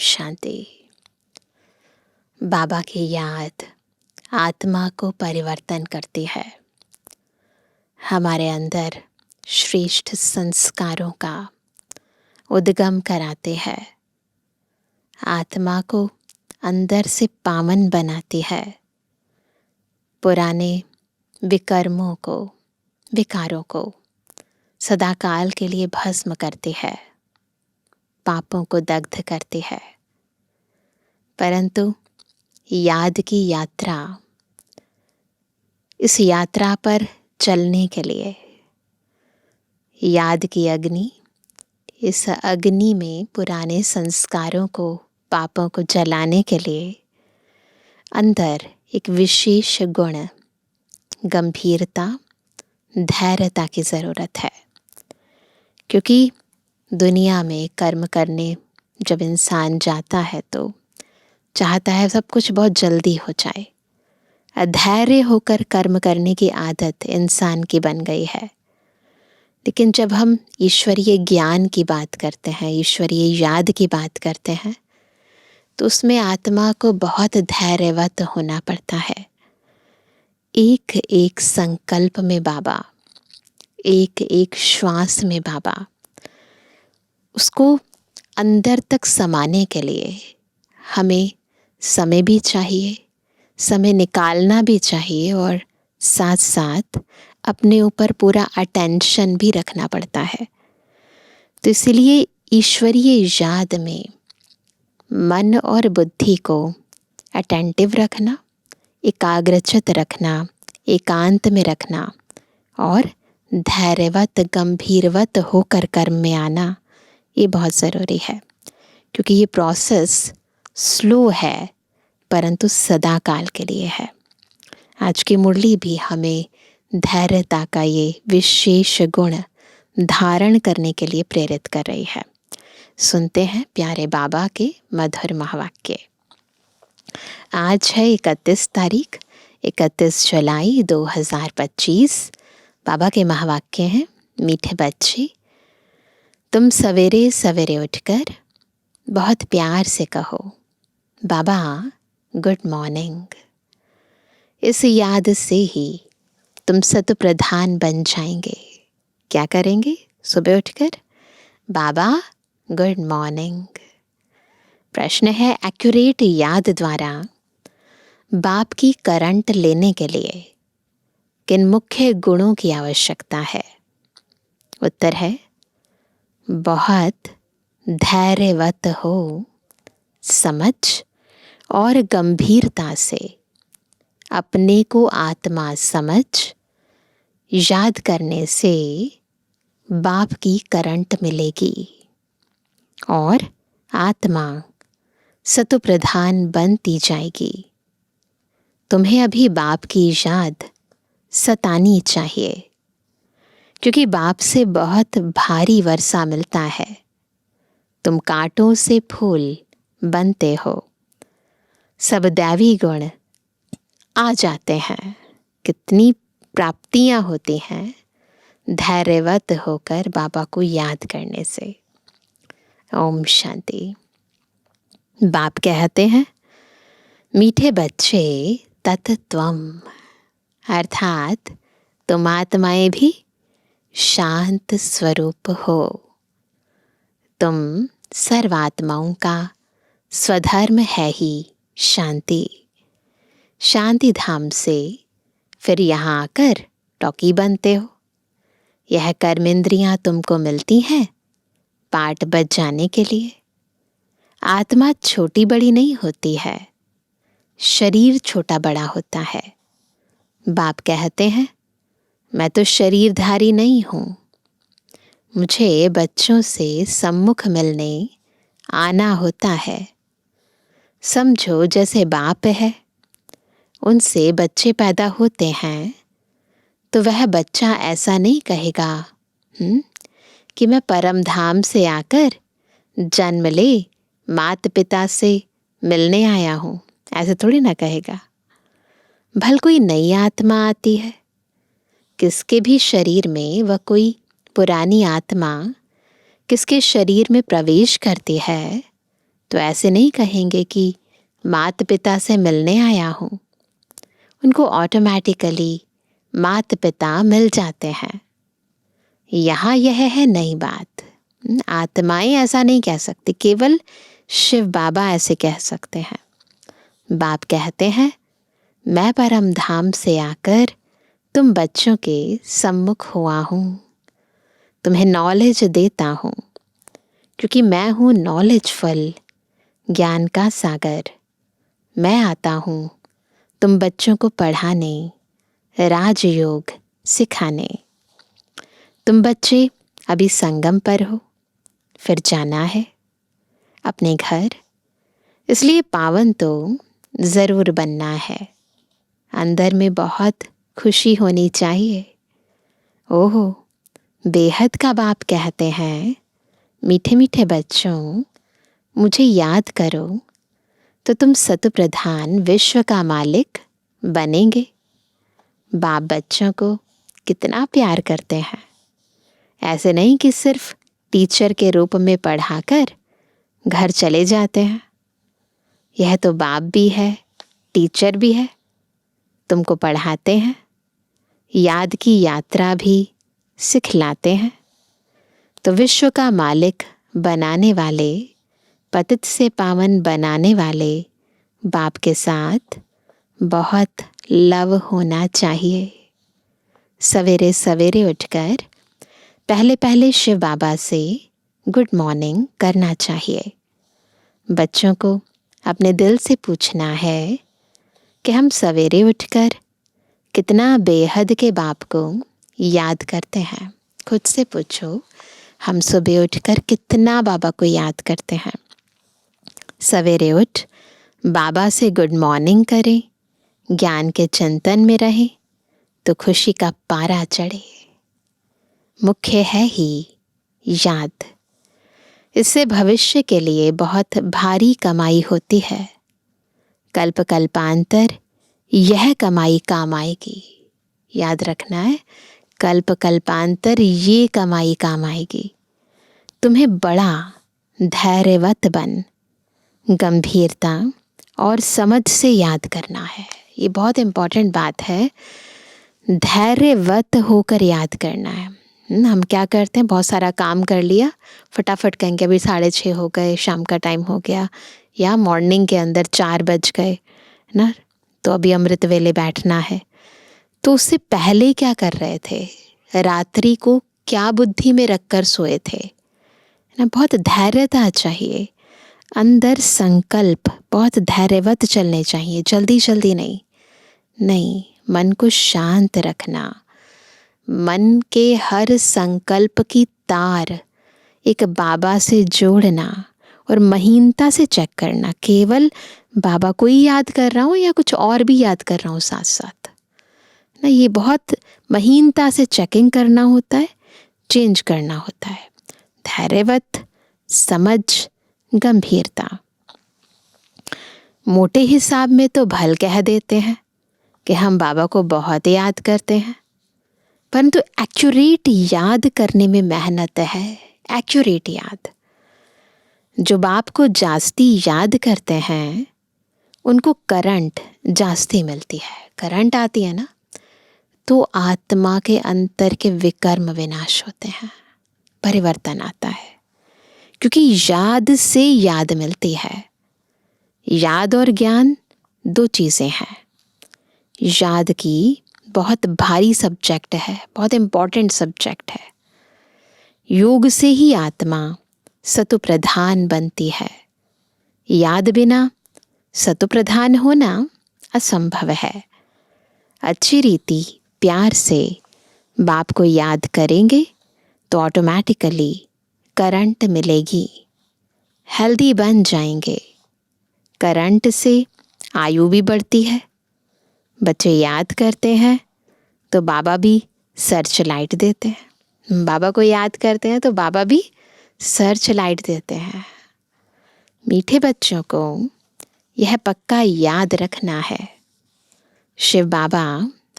शांति। बाबा की याद आत्मा को परिवर्तन करती है, हमारे अंदर श्रेष्ठ संस्कारों का उद्गम कराते हैं, आत्मा को अंदर से पावन बनाती है, पुराने विकारों को सदाकाल के लिए भस्म करती है, पापों को दग्ध करती है। परंतु याद की यात्रा, इस यात्रा पर चलने के लिए याद की अग्नि, इस अग्नि में पुराने संस्कारों को, पापों को जलाने के लिए अंदर एक विशेष गुण, गंभीरता, धैर्यता की ज़रूरत है। क्योंकि दुनिया में कर्म करने जब इंसान जाता है तो चाहता है सब कुछ बहुत जल्दी हो जाए। अधैर्य होकर कर्म करने की आदत इंसान की बन गई है। लेकिन जब हम ईश्वरीय ज्ञान की बात करते हैं, ईश्वरीय याद की बात करते हैं, तो उसमें आत्मा को बहुत धैर्यवत होना पड़ता है। एक एक संकल्प में बाबा, एक एक श्वास में बाबा, उसको अंदर तक समाने के लिए हमें समय भी चाहिए, समय निकालना भी चाहिए और साथ साथ अपने ऊपर पूरा अटेंशन भी रखना पड़ता है। तो इसलिए ईश्वरीय याद में मन और बुद्धि को अटेंटिव रखना, एकाग्रचित रखना, एकांत में रखना और धैर्यवत, गंभीरवत होकर कर्म में आना, ये बहुत ज़रूरी है। क्योंकि ये प्रोसेस स्लो है परंतु सदा काल के लिए है। आज की मुरली भी हमें धैर्यता का ये विशेष गुण धारण करने के लिए प्रेरित कर रही है। सुनते हैं प्यारे बाबा के मधुर महावाक्य। आज है 31 तारीख, 31 जुलाई 2025। बाबा के महावाक्य हैं, मीठे बच्चे, तुम सवेरे सवेरे उठकर बहुत प्यार से कहो, बाबा गुड मॉर्निंग। इस याद से ही तुम सत प्रधान बन जाएंगे। क्या करेंगे? सुबह उठकर बाबा गुड मॉर्निंग। प्रश्न है, एक्यूरेट याद द्वारा बाप की करंट लेने के लिए किन मुख्य गुणों की आवश्यकता है? उत्तर है, बहुत धैर्यवत हो, समझ और गंभीरता से अपने को आत्मा समझ याद करने से बाप की करंट मिलेगी और आत्मा सतो प्रधान बनती जाएगी। तुम्हें अभी बाप की याद सतानी चाहिए, क्योंकि बाप से बहुत भारी वर्षा मिलता है। तुम कांटों से फूल बनते हो, सब दैवी गुण आ जाते हैं। कितनी प्राप्तियां होती हैं धैर्यवत होकर बाबा को याद करने से। ओम शांति। बाप कहते हैं, मीठे बच्चे तत्त्वम, अर्थात तुम आत्माएं भी शांत स्वरूप हो। तुम सर्वात्माओं का स्वधर्म है ही शांति। शांति धाम से फिर यहाँ आकर टॉकी बनते हो। यह कर्मेंद्रियां तुमको मिलती हैं पाठ बज जाने के लिए। आत्मा छोटी बड़ी नहीं होती है, शरीर छोटा बड़ा होता है। बाप कहते हैं, मैं तो शरीरधारी नहीं हूँ, मुझे बच्चों से सम्मुख मिलने आना होता है। समझो जैसे बाप है, उनसे बच्चे पैदा होते हैं, तो वह बच्चा ऐसा नहीं कहेगा कि मैं परम धाम से आकर जन्म ले माता पिता से मिलने आया हूँ। ऐसे थोड़ी ना कहेगा। भल कोई नई आत्मा आती है, किसके भी शरीर में वह कोई पुरानी आत्मा किसके शरीर में प्रवेश करती है, तो ऐसे नहीं कहेंगे कि माता पिता से मिलने आया हूँ। उनको ऑटोमेटिकली माता पिता मिल जाते हैं। यहाँ यह है नई बात। आत्माएं ऐसा नहीं कह सकती, केवल शिव बाबा ऐसे कह सकते हैं। बाप कहते हैं, मैं परम धाम से आकर तुम बच्चों के सम्मुख हुआ हूँ, तुम्हें नॉलेज देता हूँ, क्योंकि मैं हूँ नॉलेजफुल, ज्ञान का सागर। मैं आता हूँ तुम बच्चों को पढ़ाने, राजयोग सिखाने। तुम बच्चे अभी संगम पर हो, फिर जाना है अपने घर, इसलिए पावन तो ज़रूर बनना है। अंदर में बहुत खुशी होनी चाहिए। ओहो, बेहद का बाप कहते हैं, मीठे मीठे बच्चों, मुझे याद करो तो तुम सतप्रधान विश्व का मालिक बनेंगे। बाप बच्चों को कितना प्यार करते हैं। ऐसे नहीं कि सिर्फ टीचर के रूप में पढ़ाकर घर चले जाते हैं। यह तो बाप भी है, टीचर भी है। तुमको पढ़ाते हैं, याद की यात्रा भी सिखलाते हैं। तो विश्व का मालिक बनाने वाले, पतित से पावन बनाने वाले बाप के साथ बहुत लव होना चाहिए। सवेरे सवेरे उठकर पहले पहले शिव बाबा से गुड मॉर्निंग करना चाहिए। बच्चों को अपने दिल से पूछना है कि हम सवेरे उठकर कितना बेहद के बाप को याद करते हैं। खुद से पूछो, हम सुबह उठकर कितना बाबा को याद करते हैं। सवेरे उठ बाबा से गुड मॉर्निंग करें, ज्ञान के चिंतन में रहें तो खुशी का पारा चढ़े। मुख्य है ही याद। इससे भविष्य के लिए बहुत भारी कमाई होती है। कल्प कल्पांतर यह कमाई काम आएगी। याद रखना है, कल्प कल्पांतर ये कमाई काम आएगी। तुम्हें बड़ा धैर्यवत बन गंभीरता और समझ से याद करना है। ये बहुत इम्पोर्टेंट बात है, धैर्यवत होकर याद करना है। हम क्या करते हैं, बहुत सारा काम कर लिया, फटाफट कहेंगे अभी 6:30 हो गए, शाम का टाइम हो गया, या मॉर्निंग के अंदर 4 बज गए ना, तो अभी अमृत वेले बैठना है। तो उससे पहले क्या कर रहे थे, रात्रि को क्या बुद्धि में रखकर सोए थे ना। बहुत धैर्यता चाहिए, अंदर संकल्प बहुत धैर्यवत चलने चाहिए, जल्दी जल्दी नहीं। मन को शांत रखना, मन के हर संकल्प की तार एक बाबा से जोड़ना और महीनता से चेक करना। केवल बाबा को ही याद कर रहा हूँ या कुछ और भी याद कर रहा हूँ साथ साथ ना, ये बहुत महीनता से चेकिंग करना होता है, चेंज करना होता है। धैर्यवत, समझ, गंभीरता। मोटे हिसाब में तो भल कह देते हैं कि हम बाबा को बहुत याद करते हैं, परंतु एक्यूरेट याद करने में मेहनत है। एक्यूरेट याद, जो बाप को जास्ती याद करते हैं उनको करंट जास्ती मिलती है। करंट आती है ना, तो आत्मा के अंतर के विकर्म विनाश होते हैं, परिवर्तन आता है, क्योंकि याद से याद मिलती है। याद और ज्ञान 2 चीज़ें हैं। याद की बहुत भारी सब्जेक्ट है, बहुत इम्पॉर्टेंट सब्जेक्ट है। योग से ही आत्मा सतुप्रधान बनती है। याद बिना सतुप्रधान होना असंभव है। अच्छी रीति प्यार से बाप को याद करेंगे तो ऑटोमेटिकली करंट मिलेगी, हेल्दी बन जाएंगे। करंट से आयु भी बढ़ती है। बच्चे याद करते हैं तो बाबा भी सर्च लाइट देते हैं। बाबा को याद करते हैं तो बाबा भी सर्च लाइट देते हैं। मीठे बच्चों को यह पक्का याद रखना है, शिव बाबा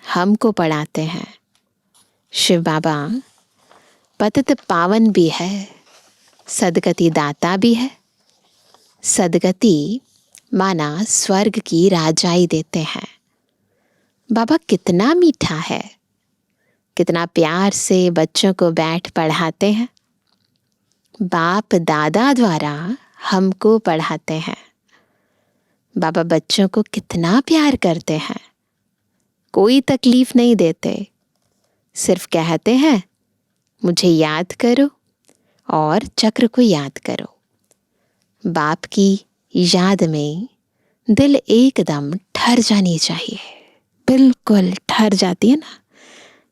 हमको पढ़ाते हैं। शिव बाबा पतित पावन भी है, सदगति दाता भी है, सदगति माना स्वर्ग की राजाई देते हैं। बाबा कितना मीठा है, कितना प्यार से बच्चों को बैठ पढ़ाते हैं। बाप दादा द्वारा हमको पढ़ाते हैं। बाबा बच्चों को कितना प्यार करते हैं, कोई तकलीफ नहीं देते, सिर्फ कहते हैं मुझे याद करो और चक्र को याद करो। बाप की याद में दिल एकदम ठहर जानी चाहिए, बिल्कुल ठहर जाती है ना,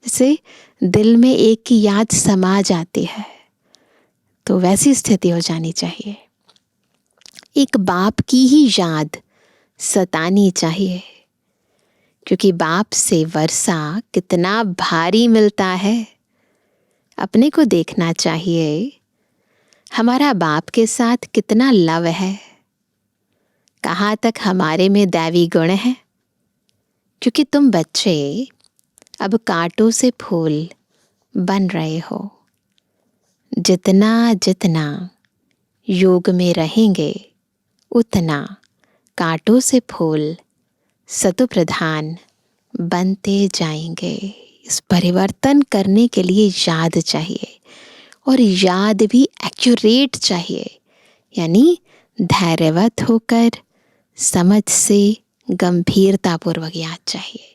जैसे दिल में एक की याद समा जाती है, तो वैसी स्थिति हो जानी चाहिए। एक बाप की ही याद सतानी चाहिए, क्योंकि बाप से वर्षा कितना भारी मिलता है। अपने को देखना चाहिए, हमारा बाप के साथ कितना लव है, कहाँ तक हमारे में दैवी गुण है। क्योंकि तुम बच्चे अब कांटों से फूल बन रहे हो। जितना जितना योग में रहेंगे उतना कांटों से फूल सतो प्रधान बनते जाएंगे। इस परिवर्तन करने के लिए याद चाहिए, और याद भी एक्यूरेट चाहिए, यानी धैर्यवत होकर समझ से गंभीरतापूर्वक याद चाहिए।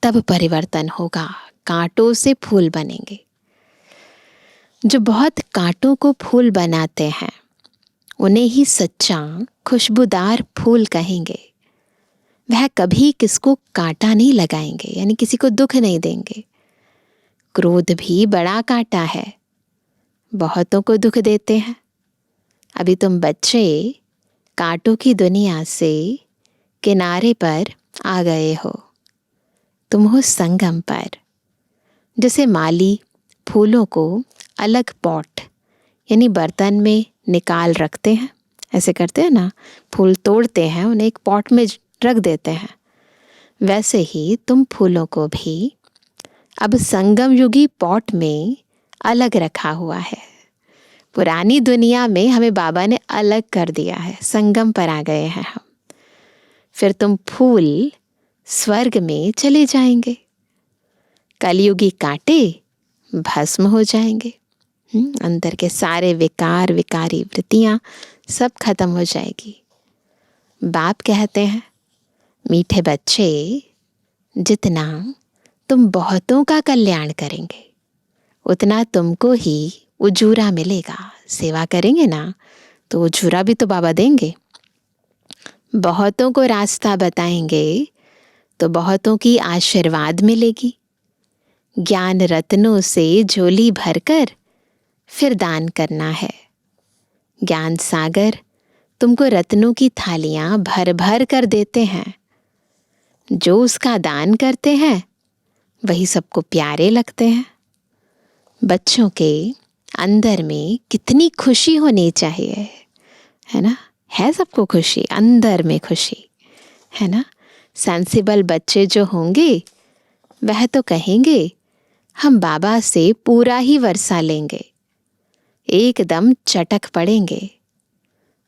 तब परिवर्तन होगा, कांटों से फूल बनेंगे। जो बहुत कांटों को फूल बनाते हैं उन्हें ही सच्चा खुशबूदार फूल कहेंगे। वह कभी किसको कांटा नहीं लगाएंगे, यानी किसी को दुख नहीं देंगे। क्रोध भी बड़ा कांटा है, बहुतों को दुख देते हैं। अभी तुम बच्चे कांटों की दुनिया से किनारे पर आ गए हो, तुम हो संगम पर। जैसे माली फूलों को अलग पॉट यानी बर्तन में निकाल रखते हैं, ऐसे करते हैं ना, फूल तोड़ते हैं उन्हें एक पॉट में रख देते हैं, वैसे ही तुम फूलों को भी अब संगम युगी पॉट में अलग रखा हुआ है। पुरानी दुनिया में हमें बाबा ने अलग कर दिया है, संगम पर आ गए हैं हम। फिर तुम फूल स्वर्ग में चले जाएंगे, कलयुगी कांटे भस्म हो जाएंगे, अंदर के सारे विकार विकारी वृत्तियां सब खत्म हो जाएगी। बाप कहते हैं, मीठे बच्चे, जितना तुम बहुतों का कल्याण करेंगे उतना तुमको ही उजूरा मिलेगा। सेवा करेंगे ना तो उजूरा भी तो बाबा देंगे। बहुतों को रास्ता बताएंगे तो बहुतों की आशीर्वाद मिलेगी। ज्ञान रत्नों से झोली भरकर फिर दान करना है। ज्ञान सागर तुमको रत्नों की थालियां भर भर कर देते हैं। जो उसका दान करते हैं वही सबको प्यारे लगते हैं। बच्चों के अंदर में कितनी खुशी होनी चाहिए, है ना? है सबको खुशी, अंदर में खुशी, है ना? सेंसिबल बच्चे जो होंगे वह तो कहेंगे हम बाबा से पूरा ही वर्षा लेंगे, एकदम चटक पड़ेंगे।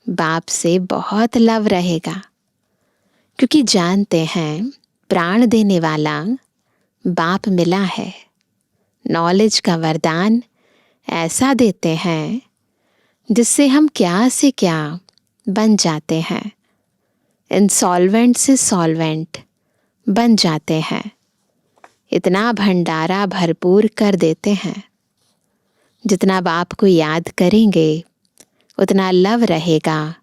बाप से बहुत लव रहेगा, क्योंकि जानते हैं प्राण देने वाला बाप मिला है। नॉलेज का वरदान ऐसा देते हैं जिससे हम क्या से क्या बन जाते हैं, इंसॉल्वेंट से सॉल्वेंट बन जाते हैं। इतना भंडारा भरपूर कर देते हैं। जितना बाप को याद करेंगे उतना लव रहेगा,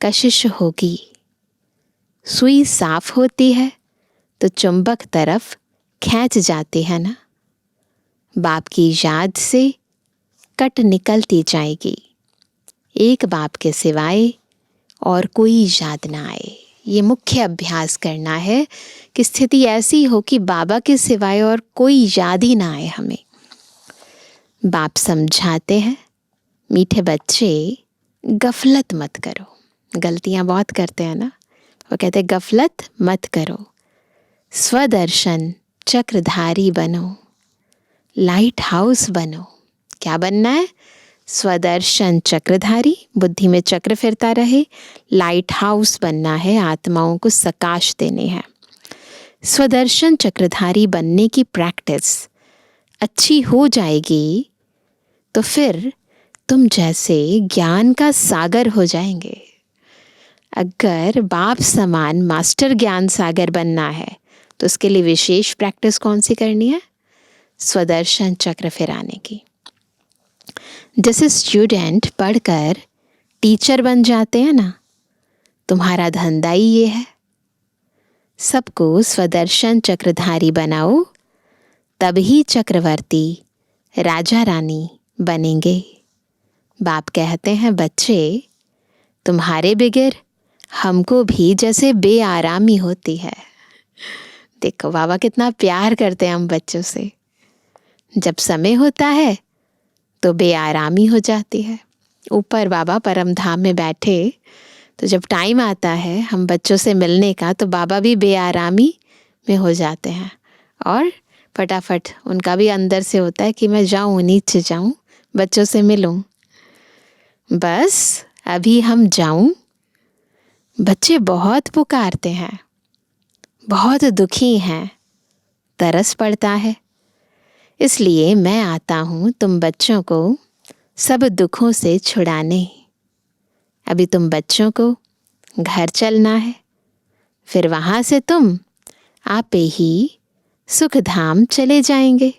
कशिश होगी। सुई साफ होती है तो चुंबक तरफ खींच जाती है ना। बाप की याद से कट निकलती जाएगी। एक बाप के सिवाय और कोई याद ना आए। ये मुख्य अभ्यास करना है कि स्थिति ऐसी हो कि बाबा के सिवाय और कोई याद ही ना आए हमें। बाप समझाते हैं, मीठे बच्चे गफलत मत करो। गलतियां बहुत करते हैं ना, वो कहते हैं गफलत मत करो। स्वदर्शन चक्रधारी बनो, लाइट हाउस बनो। क्या बनना है? स्वदर्शन चक्रधारी, बुद्धि में चक्र फिरता रहे। लाइट हाउस बनना है, आत्माओं को प्रकाश देने हैं। स्वदर्शन चक्रधारी बनने की प्रैक्टिस अच्छी हो जाएगी तो फिर तुम जैसे ज्ञान का सागर हो जाएंगे। अगर बाप समान मास्टर ज्ञान सागर बनना है तो उसके लिए विशेष प्रैक्टिस कौन सी करनी है? स्वदर्शन चक्र फिराने की। जैसे स्टूडेंट पढ़कर टीचर बन जाते हैं ना, तुम्हारा धंधा ही ये है। सबको स्वदर्शन चक्रधारी बनाओ, तभी चक्रवर्ती राजा रानी बनेंगे। बाप कहते हैं, बच्चे तुम्हारे बगैर हमको भी जैसे बेआरामी होती है। देखो बाबा कितना प्यार करते हैं हम बच्चों से। जब समय होता है तो बेआरामी हो जाती है। ऊपर बाबा परम धाम में बैठे, तो जब टाइम आता है हम बच्चों से मिलने का तो बाबा भी बेआरामी में हो जाते हैं और फटाफट उनका भी अंदर से होता है कि मैं जाऊं, नीचे जाऊं, बच्चों से मिलूं। बस अभी हम जाऊं। बच्चे बहुत पुकारते हैं, बहुत दुखी हैं, तरस पड़ता है। इसलिए मैं आता हूँ तुम बच्चों को सब दुखों से छुड़ाने। अभी तुम बच्चों को घर चलना है, फिर वहाँ से तुम आपे ही सुख धाम चले जाएंगे।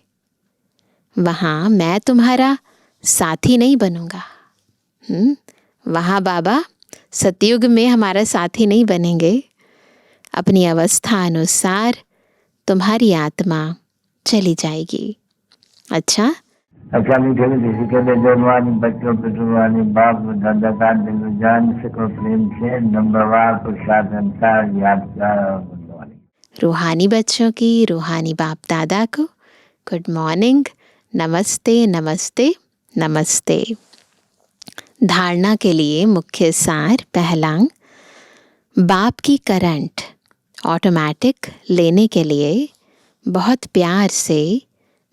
वहाँ मैं तुम्हारा साथी नहीं बनूंगा। वहाँ बाबा सतयुग में हमारा साथी नहीं बनेंगे। अपनी अवस्था अनुसार तुम्हारी आत्मा चली जाएगी। अच्छा मीठे मीठे के बेजवानी बच्चों पे जुबानी बाप दादा का दिल जान सको प्रेम से नंबरवार प्रसाद अंसार याद का। रूहानी बच्चों की रूहानी बाप दादा को गुड मॉर्निंग, नमस्ते नमस्ते नमस्ते। धारणा के लिए मुख्य सार। पहला, बाप की करंट ऑटोमेटिक लेने के लिए बहुत प्यार से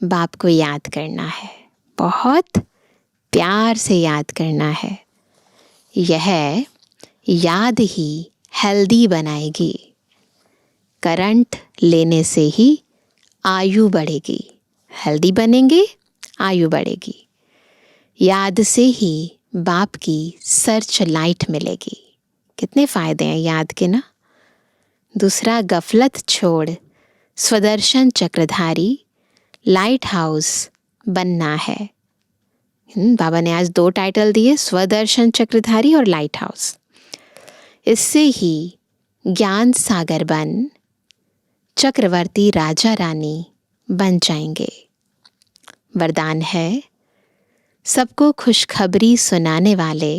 बाप को याद करना है। बहुत प्यार से याद करना है। यह याद ही हेल्दी बनाएगी। करंट लेने से ही आयु बढ़ेगी। हेल्दी बनेंगे, आयु बढ़ेगी। याद से ही बाप की सर्च लाइट मिलेगी। कितने फ़ायदे हैं याद के ना। दूसरा, गफलत छोड़ स्वदर्शन चक्रधारी लाइट हाउस बनना है। बाबा ने आज 2 टाइटल दिए, स्वदर्शन चक्रधारी और लाइट हाउस। इससे ही ज्ञान सागर बन चक्रवर्ती राजा रानी बन जाएंगे। वरदान है, सबको खुशखबरी सुनाने वाले,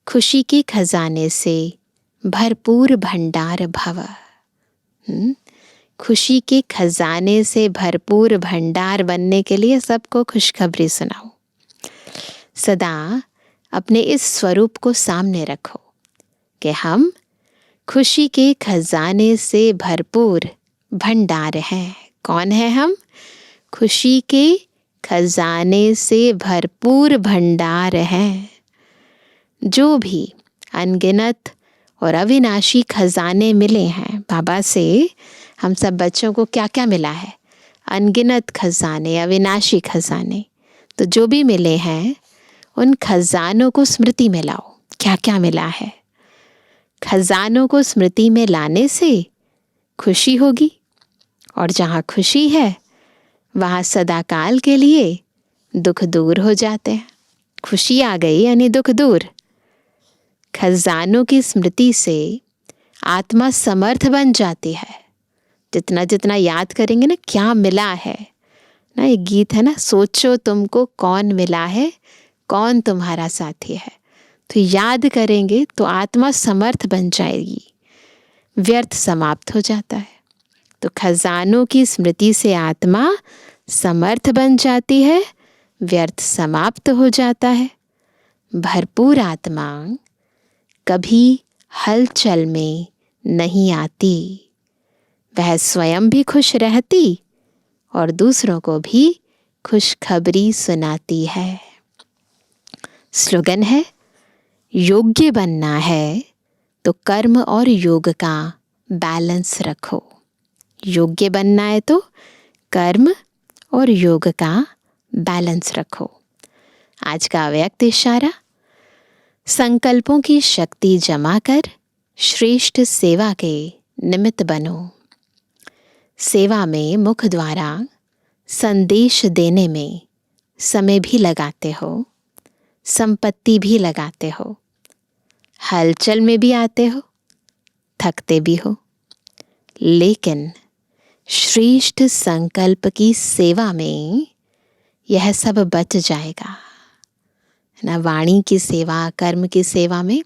खुशी के खजाने से भरपूर भंडार भव। खुशी के खजाने से भरपूर भंडार बनने के लिए सबको खुशखबरी सुनाओ। सदा अपने इस स्वरूप को सामने रखो कि हम खुशी के खजाने से भरपूर भंडार हैं। कौन है हम? खुशी के खजाने से भरपूर भंडार हैं। जो भी अनगिनत और अविनाशी खजाने मिले हैं बाबा से, हम सब बच्चों को क्या क्या मिला है? अनगिनत खजाने, अविनाशी खजाने। तो जो भी मिले हैं उन खजानों को स्मृति में लाओ। क्या क्या मिला है? खजानों को स्मृति में लाने से खुशी होगी, और जहाँ खुशी है वहाँ सदाकाल के लिए दुख दूर हो जाते हैं। खुशी आ गई यानी दुख दूर। खजानों की स्मृति से आत्मा समर्थ बन जाती है। जितना जितना याद करेंगे ना क्या मिला है ना, एक गीत है ना, सोचो तुमको कौन मिला है, कौन तुम्हारा साथी है। तो याद करेंगे तो आत्मा समर्थ बन जाएगी, व्यर्थ समाप्त हो जाता है। तो खजानों की स्मृति से आत्मा समर्थ बन जाती है, व्यर्थ समाप्त हो जाता है। भरपूर आत्मा कभी हलचल में नहीं आती। वह स्वयं भी खुश रहती और दूसरों को भी खुशखबरी सुनाती है। स्लोगन है, योग्य बनना है तो कर्म और योग का बैलेंस रखो। योग्य बनना है तो कर्म और योग का बैलेंस रखो। आज का अव्यक्त इशारा, संकल्पों की शक्ति जमा कर श्रेष्ठ सेवा के निमित्त बनो। सेवा में मुख द्वारा संदेश देने में समय भी लगाते हो, संपत्ति भी लगाते हो, हलचल में भी आते हो, थकते भी हो, लेकिन श्रेष्ठ संकल्प की सेवा में यह सब बच जाएगा ना। वाणी की सेवा, कर्म की सेवा में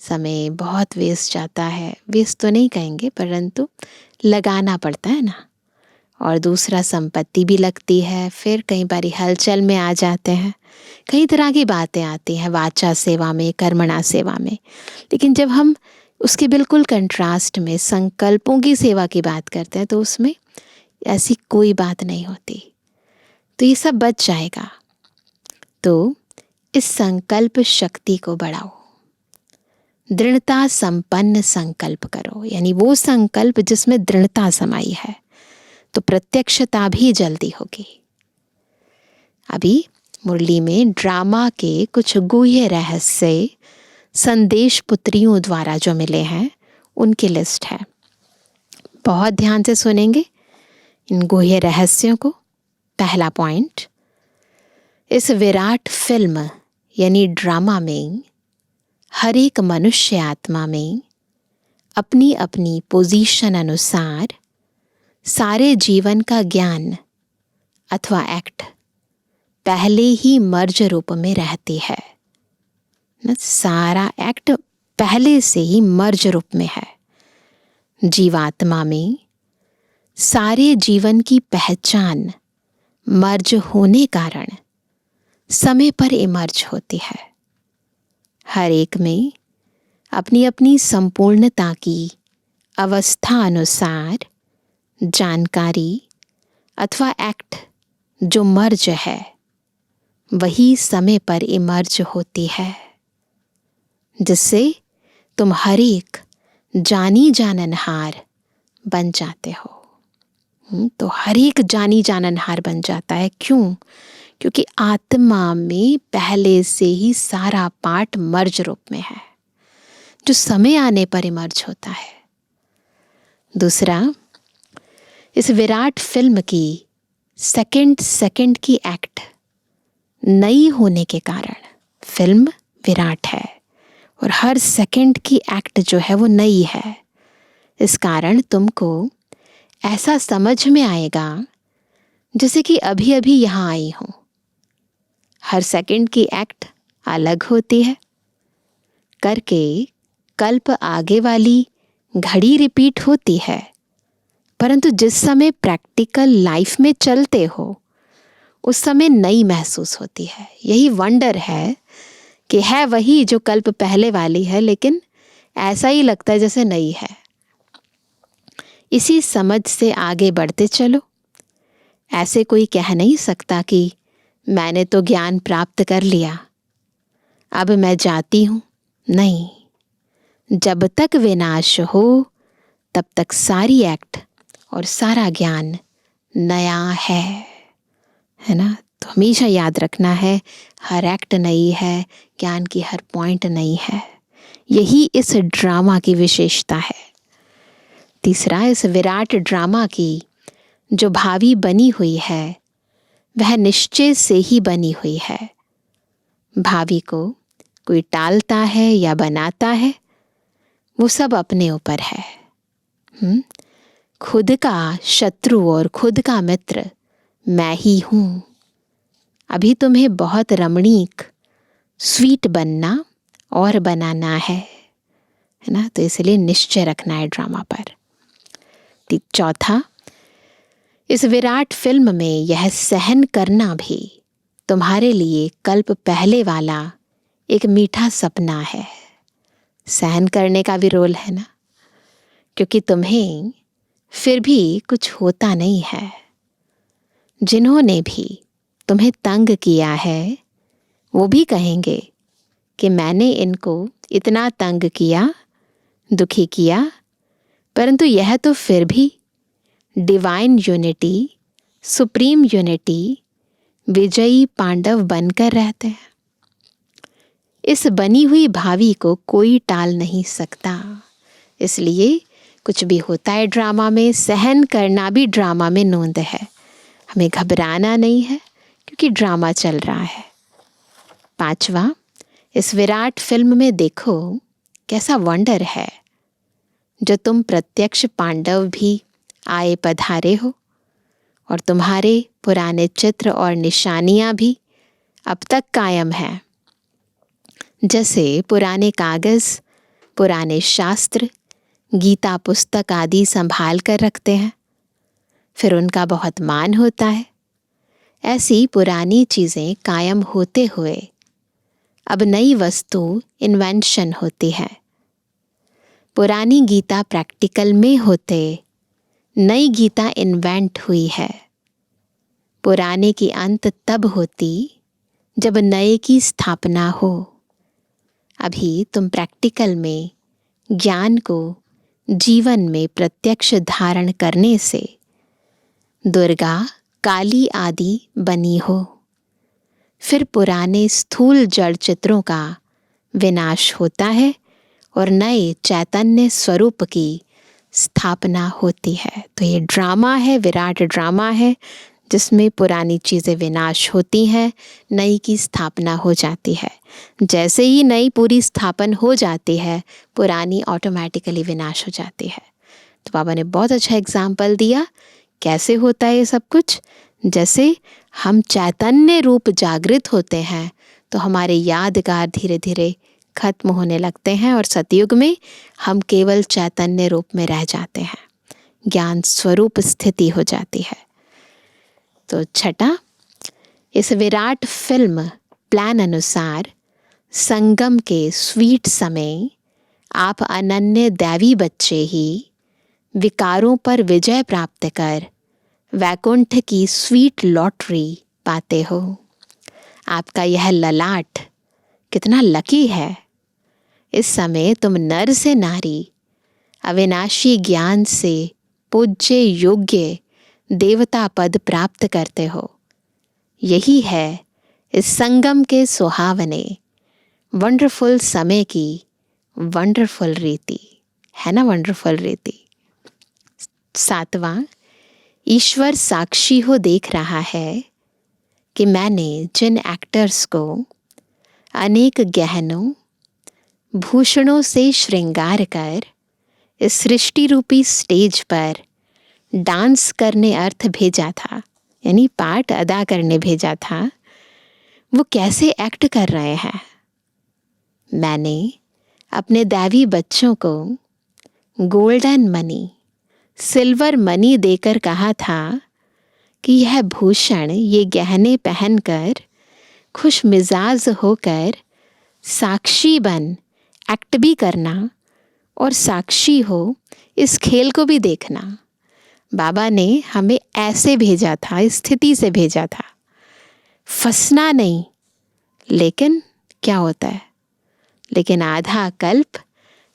समय बहुत वेस्ट जाता है। वेस्ट तो नहीं कहेंगे, परंतु लगाना पड़ता है ना। और दूसरा, संपत्ति भी लगती है। फिर कई बार हलचल में आ जाते हैं, कई तरह की बातें आती हैं वाचा सेवा में, कर्मणा सेवा में। लेकिन जब हम उसके बिल्कुल कंट्रास्ट में संकल्पों की सेवा की बात करते हैं तो उसमें ऐसी कोई बात नहीं होती। तो ये सब बच जाएगा। तो इस संकल्प शक्ति को बढ़ाओ, दृढ़ता संपन्न संकल्प करो, यानी वो संकल्प जिसमें दृढ़ता समाई है, तो प्रत्यक्षता भी जल्दी होगी। अभी मुरली में ड्रामा के कुछ गुह्य रहस्य संदेश पुत्रियों द्वारा जो मिले हैं उनकी लिस्ट है। बहुत ध्यान से सुनेंगे इन गुह्य रहस्यों को। पहला पॉइंट, इस विराट फिल्म यानी ड्रामा में हर एक मनुष्य आत्मा में अपनी अपनी पोजीशन अनुसार सारे जीवन का ज्ञान अथवा एक्ट पहले ही मर्ज रूप में रहती है। सारा एक्ट पहले से ही मर्ज रूप में है। जीवात्मा में सारे जीवन की पहचान मर्ज होने कारण समय पर इमर्ज होती है। हर एक में अपनी अपनी संपूर्णता की अवस्था अनुसार जानकारी अथवा एक्ट जो मर्ज है वही समय पर इमर्ज होती है, जिससे तुम हर एक जानी जाननहार बन जाते हो। तो हर एक जानी जाननहार बन जाता है। क्यों? क्योंकि आत्मा में पहले से ही सारा पार्ट मर्ज रूप में है, जो समय आने पर इमर्ज होता है। दूसरा, इस विराट फिल्म की सेकंड की एक्ट नई होने के कारण, फिल्म विराट है और हर सेकंड की एक्ट जो है वो नई है। इस कारण तुमको ऐसा समझ में आएगा जैसे कि अभी अभी यहाँ आई हूँ। हर सेकंड की एक्ट अलग होती है करके कल्प आगे वाली घड़ी रिपीट होती है, परंतु जिस समय प्रैक्टिकल लाइफ में चलते हो उस समय नई महसूस होती है। यही वंडर है कि है वही जो कल्प पहले वाली है, लेकिन ऐसा ही लगता है जैसे नई है। इसी समझ से आगे बढ़ते चलो। ऐसे कोई कह नहीं सकता कि मैंने तो ज्ञान प्राप्त कर लिया, अब मैं जाती हूँ। नहीं, जब तक विनाश हो तब तक सारी एक्ट और सारा ज्ञान नया है ना। तो हमेशा याद रखना है, हर एक्ट नई है, ज्ञान की हर पॉइंट नई है। यही इस ड्रामा की विशेषता है। तीसरा, इस विराट ड्रामा की जो भावी बनी हुई है वह निश्चय से ही बनी हुई है। भावी को कोई टालता है या बनाता है, वो सब अपने ऊपर है। खुद का शत्रु और खुद का मित्र मैं ही हूँ। अभी तुम्हें बहुत रमणीक स्वीट बनना और बनाना है ना। तो इसलिए निश्चय रखना है ड्रामा पर। चौथा, इस विराट फिल्म में यह सहन करना भी तुम्हारे लिए कल्प पहले वाला एक मीठा सपना है। सहन करने का भी रोल है ना, क्योंकि तुम्हें फिर भी कुछ होता नहीं है। जिन्होंने भी तुम्हें तंग किया है वो भी कहेंगे कि मैंने इनको इतना तंग किया, दुखी किया, परंतु यह तो फिर भी डिवाइन यूनिटी, सुप्रीम यूनिटी, विजयी पांडव बनकर रहते हैं। इस बनी हुई भावी को कोई टाल नहीं सकता। इसलिए कुछ भी होता है ड्रामा में, सहन करना भी ड्रामा में नोंद है। हमें घबराना नहीं है क्योंकि ड्रामा चल रहा है। 5वां, इस विराट फिल्म में देखो कैसा वंडर है जो तुम प्रत्यक्ष पांडव भी आए पधारे हो और तुम्हारे पुराने चित्र और निशानियां भी अब तक कायम हैं। जैसे पुराने कागज, पुराने शास्त्र, गीता पुस्तक आदि संभाल कर रखते हैं, फिर उनका बहुत मान होता है, ऐसी पुरानी चीज़ें कायम होते हुए अब नई वस्तु इन्वेंशन होती है। पुरानी गीता प्रैक्टिकल में होते नई गीता इन्वेंट हुई है। पुराने की अंत तब होती जब नए की स्थापना हो। अभी तुम प्रैक्टिकल में ज्ञान को जीवन में प्रत्यक्ष धारण करने से दुर्गा, काली आदि बनी हो। फिर पुराने स्थूल जड़ चित्रों का विनाश होता है और नए चैतन्य स्वरूप की स्थापना होती है। तो ये ड्रामा है, विराट ड्रामा है, जिसमें पुरानी चीज़ें विनाश होती हैं, नई की स्थापना हो जाती है। जैसे ही नई पूरी स्थापन हो जाती है, पुरानी ऑटोमेटिकली विनाश हो जाती है। तो बाबा ने बहुत अच्छा एग्जाम्पल दिया कैसे होता है ये सब कुछ। जैसे हम चैतन्य रूप जागृत होते हैं तो हमारे यादगार धीरे धीरे खत्म होने लगते हैं और सतयुग में हम केवल चैतन्य रूप में रह जाते हैं, ज्ञान स्वरूप स्थिति हो जाती है। तो 6, इस विराट फिल्म प्लान अनुसार संगम के स्वीट समय आप अनन्य दैवी बच्चे ही विकारों पर विजय प्राप्त कर वैकुंठ की स्वीट लॉटरी पाते हो। आपका यह ललाट कितना लकी है। इस समय तुम नर से नारी, अविनाशी ज्ञान से पूज्य योग्य देवता पद प्राप्त करते हो। यही है इस संगम के सुहावने वंडरफुल समय की वंडरफुल रीति, है ना, वंडरफुल रीति। 7वां, ईश्वर साक्षी हो देख रहा है कि मैंने जिन एक्टर्स को अनेक गहनों भूषणों से श्रृंगार कर इस सृष्टि रूपी स्टेज पर डांस करने अर्थ भेजा था, यानी पार्ट अदा करने भेजा था, वो कैसे एक्ट कर रहे हैं। मैंने अपने दैवी बच्चों को गोल्डन मनी, सिल्वर मनी देकर कहा था कि यह भूषण, ये गहने पहनकर खुश मिजाज होकर साक्षी बन एक्ट भी करना और साक्षी हो इस खेल को भी देखना। बाबा ने हमें ऐसे भेजा था, इस स्थिति से भेजा था, फंसना नहीं। लेकिन क्या होता है, लेकिन आधा कल्प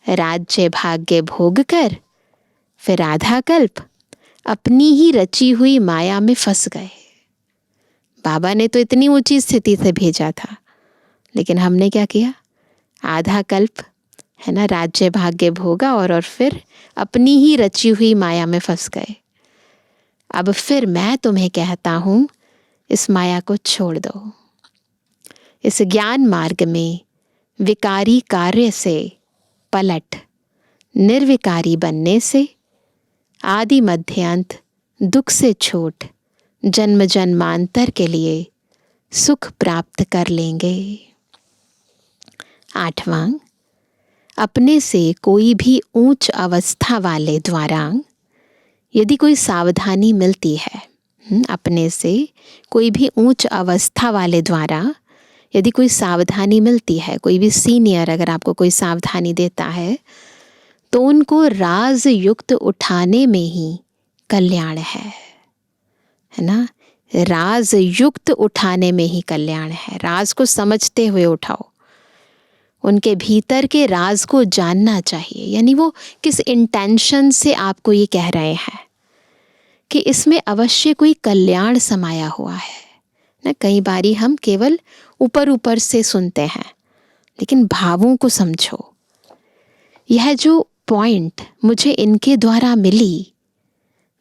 राज्य भाग्य भोग कर फिर आधा कल्प अपनी ही रची हुई माया में फंस गए। बाबा ने तो इतनी ऊंची स्थिति से भेजा था, लेकिन हमने क्या किया, आधा कल्प, है ना, राज्य भाग्य भोगा और फिर अपनी ही रची हुई माया में फंस गए। अब फिर मैं तुम्हें कहता हूँ, इस माया को छोड़ दो। इस ज्ञान मार्ग में विकारी कार्य से पलट निर्विकारी बनने से आदि मध्य अंत दुख से छूट जन्म जन्मांतर के लिए सुख प्राप्त कर लेंगे। 8वां, अपने से कोई भी ऊंच अवस्था वाले द्वारा यदि कोई सावधानी मिलती है, अपने से कोई भी ऊंच अवस्था वाले द्वारा यदि कोई सावधानी मिलती है, कोई भी सीनियर अगर आपको कोई सावधानी देता है, तो उनको राज युक्त उठाने में ही कल्याण है ना। राज युक्त उठाने में ही कल्याण है। राज को समझते हुए उठाओ। उनके भीतर के राज को जानना चाहिए। यानी वो किस इंटेंशन से आपको ये कह रहे हैं कि इसमें अवश्य कोई कल्याण समाया हुआ है ना। कई बारी हम केवल ऊपर ऊपर से सुनते हैं, लेकिन भावों को समझो। यह जो पॉइंट मुझे इनके द्वारा मिली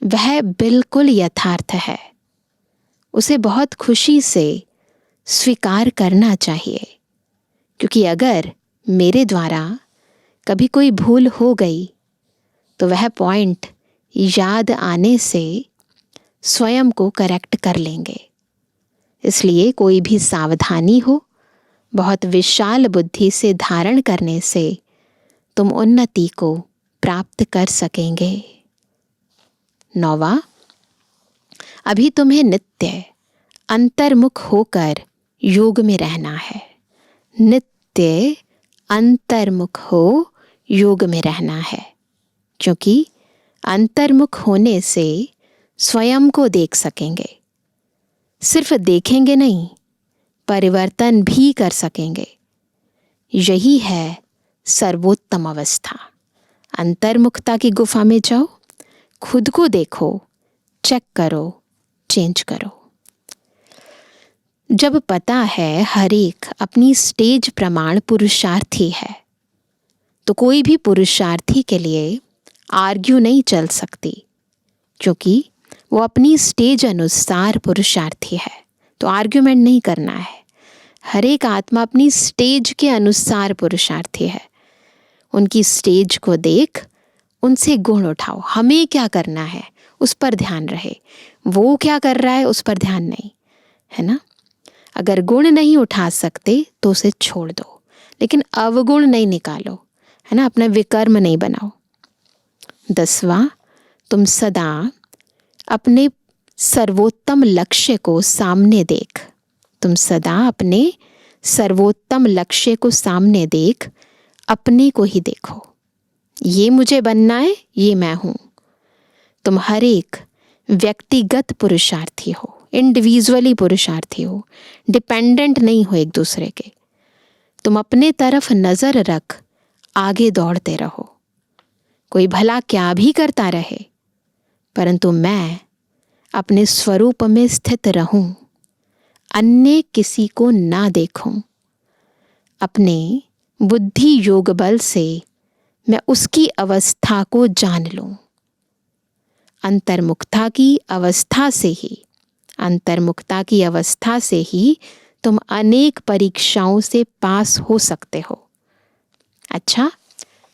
वह बिल्कुल यथार्थ है। उसे बहुत खुशी से स्वीकार करना चाहिए, क्योंकि अगर मेरे द्वारा कभी कोई भूल हो गई तो वह पॉइंट याद आने से स्वयं को करेक्ट कर लेंगे। इसलिए कोई भी सावधानी हो, बहुत विशाल बुद्धि से धारण करने से तुम उन्नति को प्राप्त कर सकेंगे। 9वां, अभी तुम्हें नित्य अंतर्मुख होकर योग में रहना है। नित्य अंतर्मुख हो योग में रहना है, क्योंकि अंतर्मुख होने से स्वयं को देख सकेंगे। सिर्फ देखेंगे नहीं, परिवर्तन भी कर सकेंगे। यही है सर्वोत्तम अवस्था। अंतर्मुखता की गुफा में जाओ, खुद को देखो, चेक करो, चेंज करो। जब पता है हर एक अपनी स्टेज प्रमाण पुरुषार्थी है, तो कोई भी पुरुषार्थी के लिए आर्ग्यू नहीं चल सकती, क्योंकि वो अपनी स्टेज अनुसार पुरुषार्थी है। तो आर्ग्यूमेंट नहीं करना है। हर एक आत्मा अपनी स्टेज के अनुसार पुरुषार्थी है। उनकी स्टेज को देख उनसे गुण उठाओ। हमें क्या करना है उस पर ध्यान रहे, वो क्या कर रहा है उस पर ध्यान नहीं, है ना। अगर गुण नहीं उठा सकते तो उसे छोड़ दो, लेकिन अवगुण नहीं निकालो, है ना। अपना विकर्म नहीं बनाओ। 10वां, तुम सदा अपने सर्वोत्तम लक्ष्य को सामने देख। तुम सदा अपने सर्वोत्तम लक्ष्य को सामने देख, अपने को ही देखो। ये मुझे बनना है, ये मैं हूं। तुम हर एक व्यक्तिगत पुरुषार्थी हो, इंडिविजुअली पुरुषार्थी हो, डिपेंडेंट नहीं हो एक दूसरे के। तुम अपने तरफ नजर रख, आगे दौड़ते रहो। कोई भला क्या भी करता रहे, परंतु मैं अपने स्वरूप में स्थित रहूं, अन्य किसी को ना देखूं। अपने बुद्धि योग बल से मैं उसकी अवस्था को जान लूं। अंतर्मुखता की अवस्था से ही तुम अनेक परीक्षाओं से पास हो सकते हो। अच्छा,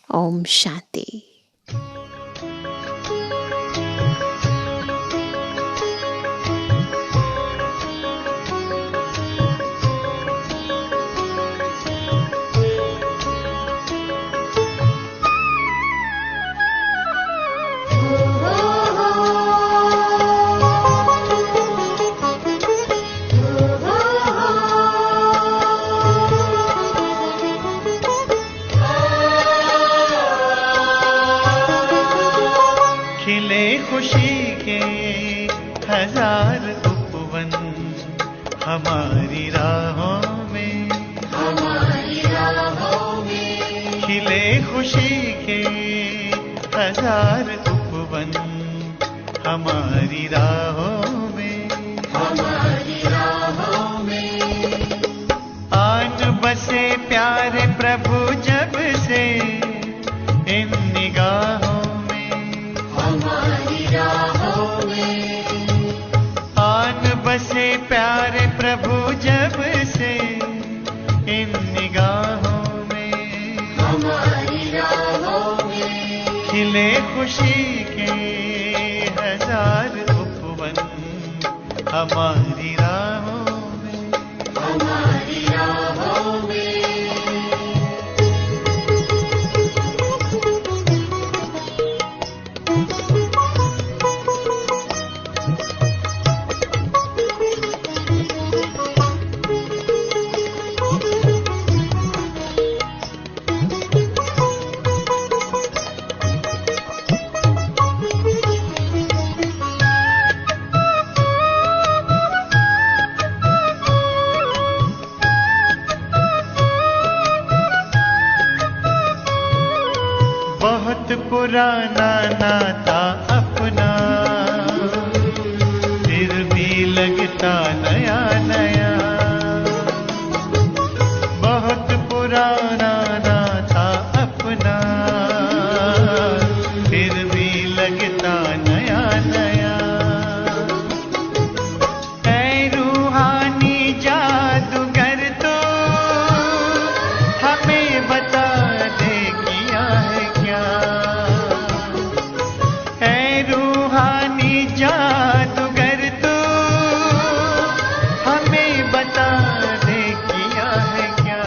ओम शांति। खुशी के हजार उपवन हमारी राहों में, खिले खुशी के हजार उपवन हमारी राहों में, आन बसे प्यारे प्रभु जब से इन निगाहों बसे प्यारे प्रभु जब से इन निगाहों में, हमारी राहों में खिले खुशी के हजार उपवन हमारी राहों में, हमारी राहों में। पुराना नाता अपना, फिर भी लगता नया नया। बहुत पुराना नाता अपना, फिर भी लगता नया नया। ऐ रूहानी जादूगर तो हमें बता दे किया है क्या। ऐ रूहानी जादूगर तो हमें बता दे किया है क्या।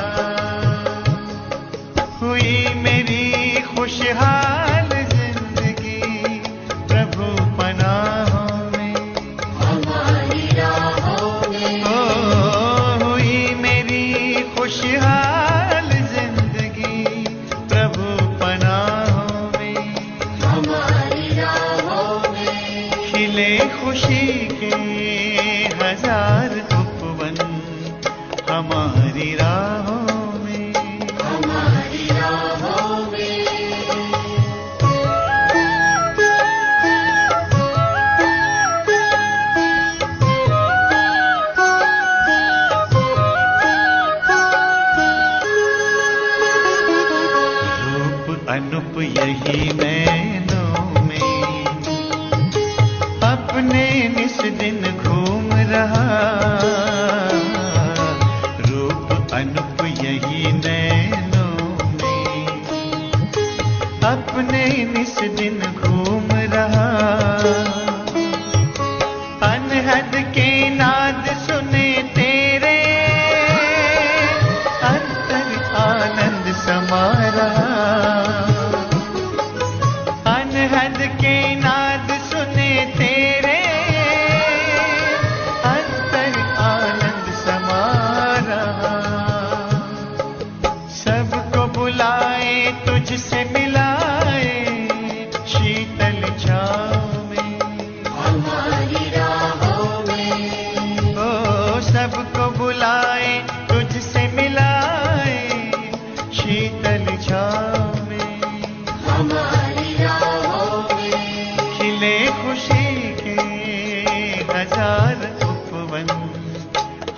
हुई मेरी खुशहाल जिंदगी प्रभु पनाहों में, हमारी राहों में। ओ हुई मेरी खुशहाल जिंदगी प्रभु पनाहों में, हमारी राहों में। खिले खुशी के हजार उपवन हमारी राहों में, हमारी राहों में। रूप अनूप यही नैनों में अपने निस दिन घूम रहा। रूप अनूप यही नैनों में अपने निस दिन घूम रहा। अनहद के नाद सुने तेरे अंतर आनंद समा रहा। अनहद के नाद सुने तेरे अंतर आनंद समा रहा। सबको बुलाए तुझसे मिलाए शीतल छाँव में, हमारी राहों में। ओ सबको बुलाए तुझसे मिलाए शीतल छाँव में, हमारी राहों में। खिले खुशी के हजार उपवन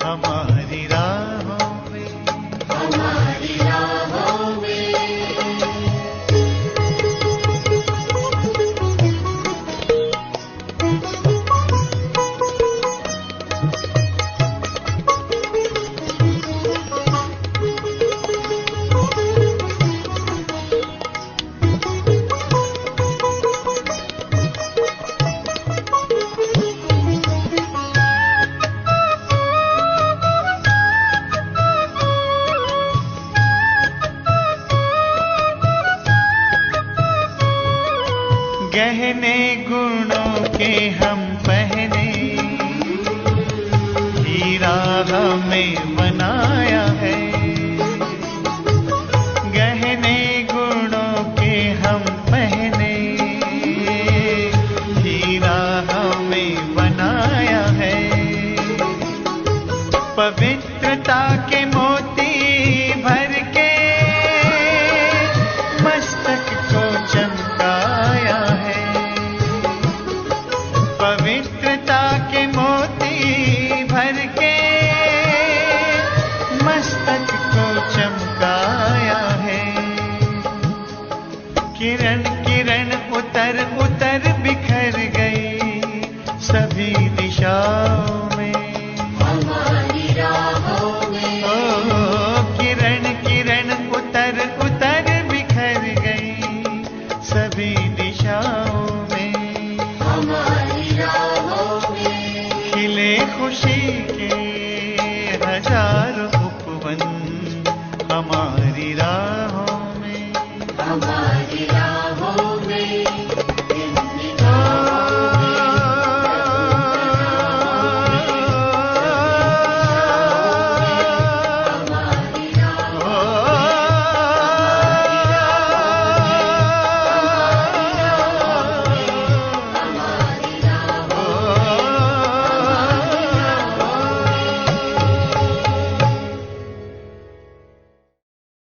हमारी राहों में, हमारी राहों में। गहने गुणों के हम पहने, हीरा हमें बनाया है। गहने गुणों के हम पहने, हीरा हमें बनाया है। पवित्रता के मोती भर के मस्तक को चमकाया है। पवित्रता के मोती भर के मस्तक को चमकाया है। किरण किरण उतर उतर बिखर गई सभी दिशाओं में, हमारी राहों में। ओ किरण किरण उतर उतर बिखर गई सभी दिशाओं में, हमारी